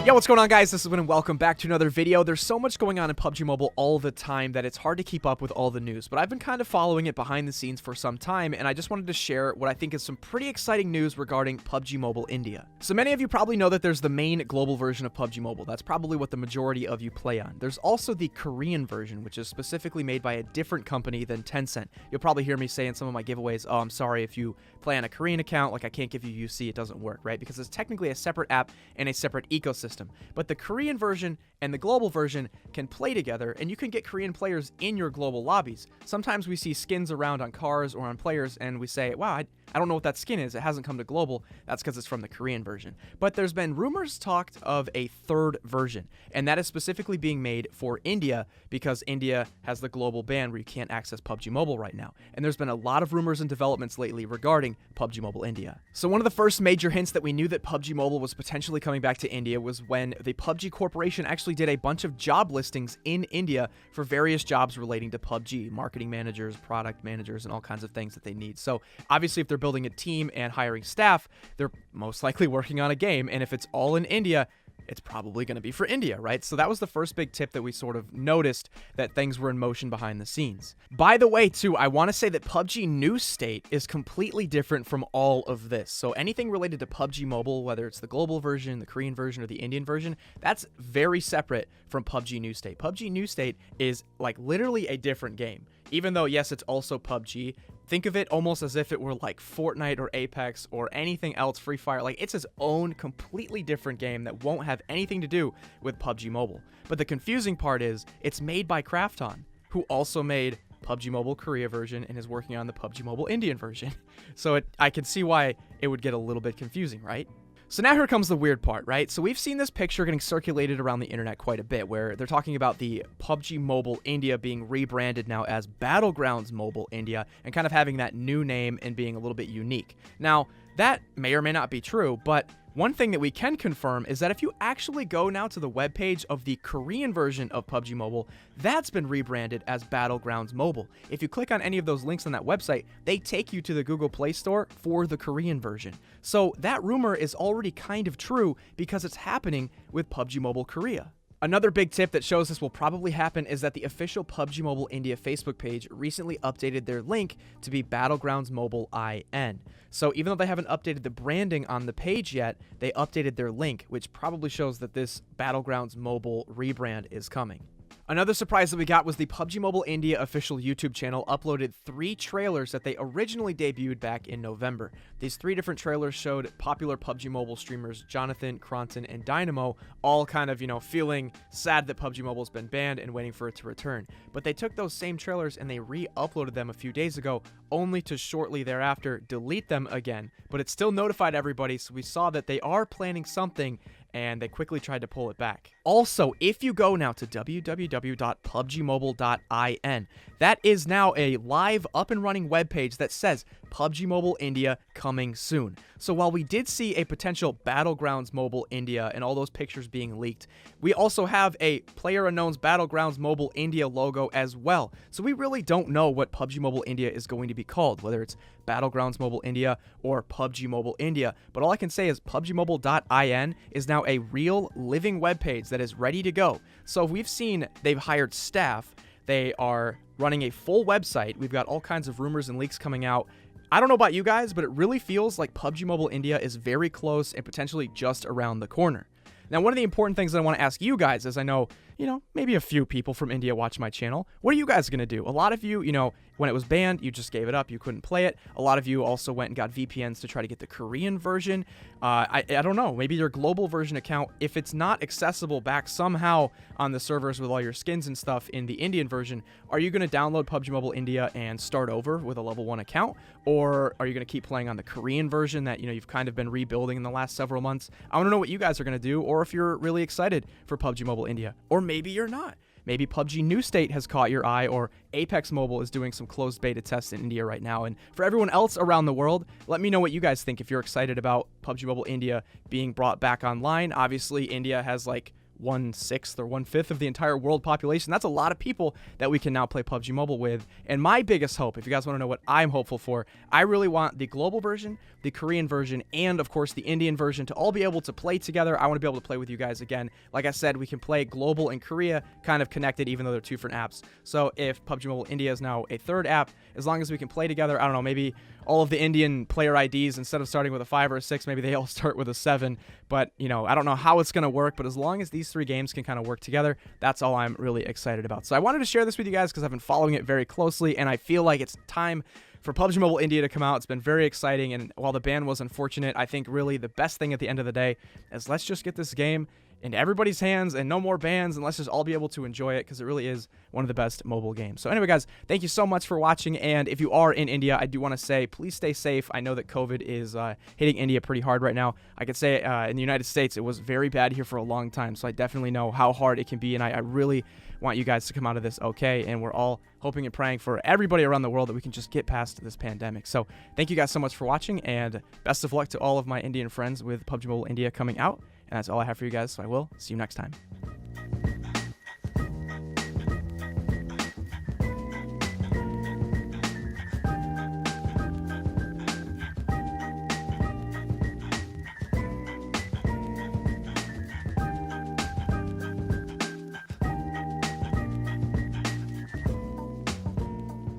Yo, what's going on, guys? This is Wynn and welcome back to another video. There's so much going on in PUBG Mobile all the time that it's hard to keep up with all the news, but I've been kind of following it behind the scenes for some time, and I just wanted to share what I think is some pretty exciting news regarding PUBG Mobile India. So many of you probably know that there's the main global version of PUBG Mobile. That's probably what the majority of you play on. There's also the Korean version, which is specifically made by a different company than Tencent. You'll probably hear me say in some of my giveaways, oh, I'm sorry if you play on a Korean account, like I can't give you UC, it doesn't work, right? Because it's technically a separate app and a separate ecosystem. But the Korean version and the global version can play together, and you can get Korean players in your global lobbies. Sometimes we see skins around on cars or on players, and we say, wow, I don't know what that skin is. It hasn't come to global. That's because it's from the Korean version. But there's been rumors talked of a third version, and that is specifically being made for India because India has the global ban where you can't access PUBG Mobile right now. And there's been a lot of rumors and developments lately regarding PUBG Mobile India. So one of the first major hints that we knew that PUBG Mobile was potentially coming back to India was when the PUBG Corporation actually did a bunch of job listings in India for various jobs relating to PUBG, marketing managers, product managers, and all kinds of things that they need. So obviously if they're building a team and hiring staff, they're most likely working on a game, and if it's all in India, it's probably going to be for India, right? So that was the first big tip that we sort of noticed that things were in motion behind the scenes. By the way, too, I want to say that PUBG New State is completely different from all of this. So anything related to PUBG Mobile, whether it's the global version, the Korean version, or the Indian version, that's very separate from PUBG New State. PUBG New State is like literally a different game. Even though, yes, it's also PUBG, think of it almost as if it were like Fortnite or Apex or anything else, Free Fire. Like, it's its own completely different game that won't have anything to do with PUBG Mobile. But the confusing part is it's made by Krafton, who also made PUBG Mobile Korea version and is working on the PUBG Mobile Indian version. So I can see why it would get a little bit confusing, right? So now here comes the weird part, right? So we've seen this picture getting circulated around the internet quite a bit, where they're talking about the PUBG Mobile India being rebranded now as Battlegrounds Mobile India and kind of having that new name and being a little bit unique. Now, that may or may not be true, but one thing that we can confirm is that if you actually go now to the webpage of the Korean version of PUBG Mobile, that's been rebranded as Battlegrounds Mobile. If you click on any of those links on that website, they take you to the Google Play Store for the Korean version. So that rumor is already kind of true because it's happening with PUBG Mobile Korea. Another big tip that shows this will probably happen is that the official PUBG Mobile India Facebook page recently updated their link to be Battlegrounds Mobile IN. So even though they haven't updated the branding on the page yet, they updated their link, which probably shows that this Battlegrounds Mobile rebrand is coming. Another surprise that we got was the PUBG Mobile India official YouTube channel uploaded 3 trailers that they originally debuted back in November. These 3 different trailers showed popular PUBG Mobile streamers Jonathan, Cronton, and Dynamo all kind of, feeling sad that PUBG Mobile's been banned and waiting for it to return. But they took those same trailers and they re-uploaded them a few days ago, only to shortly thereafter delete them again. But it still notified everybody, so we saw that they are planning something, and they quickly tried to pull it back. Also, if you go now to www.pubgmobile.in, that is now a live up and running webpage that says PUBG Mobile India coming soon. So while we did see a potential Battlegrounds Mobile India and all those pictures being leaked, we also have a PlayerUnknown's Battlegrounds Mobile India logo as well. So we really don't know what PUBG Mobile India is going to be called, whether it's Battlegrounds Mobile India or PUBG Mobile India. But all I can say is PUBGmobile.in is now a real living webpage that is ready to go. So we've seen they've hired staff. They are running a full website. We've got all kinds of rumors and leaks coming out. I don't know about you guys, but it really feels like PUBG Mobile India is very close and potentially just around the corner. Now, one of the important things that I want to ask you guys is I know, maybe a few people from India watch my channel. What are you guys going to do? A lot of you, when it was banned, you just gave it up. You couldn't play it. A lot of you also went and got VPNs to try to get the Korean version. I don't know. Maybe your global version account, if it's not accessible back somehow on the servers with all your skins and stuff in the Indian version, are you going to download PUBG Mobile India and start over with a level 1 account? Or are you going to keep playing on the Korean version that, you've kind of been rebuilding in the last several months? I want to know what you guys are going to do, or if you're really excited for PUBG Mobile India. Or maybe you're not. Maybe PUBG New State has caught your eye, or Apex Mobile is doing some closed beta tests in India right now. And for everyone else around the world, let me know what you guys think if you're excited about PUBG Mobile India being brought back online. Obviously, India has like 1/6 or 1/5 of the entire world population. That's a lot of people that we can now play PUBG Mobile with. And my biggest hope, if you guys want to know what I'm hopeful for, I really want the global version, the Korean version, and of course the Indian version to all be able to play together. I want to be able to play with you guys again. Like I said, we can play global and Korea kind of connected, even though they're two different apps. So if PUBG Mobile India is now a third app, as long as we can play together, I don't know, maybe all of the Indian player IDs, instead of starting with a 5 or a 6, maybe they all start with a 7. But, you know, I don't know how it's going to work, but as long as these 3 games can kind of work together, that's all I'm really excited about. So I wanted to share this with you guys because I've been following it very closely, and I feel like it's time for PUBG Mobile India to come out. It's been very exciting, and while the ban was unfortunate, I think really the best thing at the end of the day is let's just get this game into everybody's hands and no more bans, and let's just all be able to enjoy it because it really is one of the best mobile games. So anyway, guys, thank you so much for watching, and if you are in India, I do want to say please stay safe. I know that COVID is hitting India pretty hard right now. I could say in the United States it was very bad here for a long time, so I definitely know how hard it can be, and I really want you guys to come out of this okay, and we're all hoping and praying for everybody around the world that we can just get past this pandemic. So thank you guys so much for watching, and best of luck to all of my Indian friends with PUBG Mobile India coming out. And that's all I have for you guys, so I will see you next time.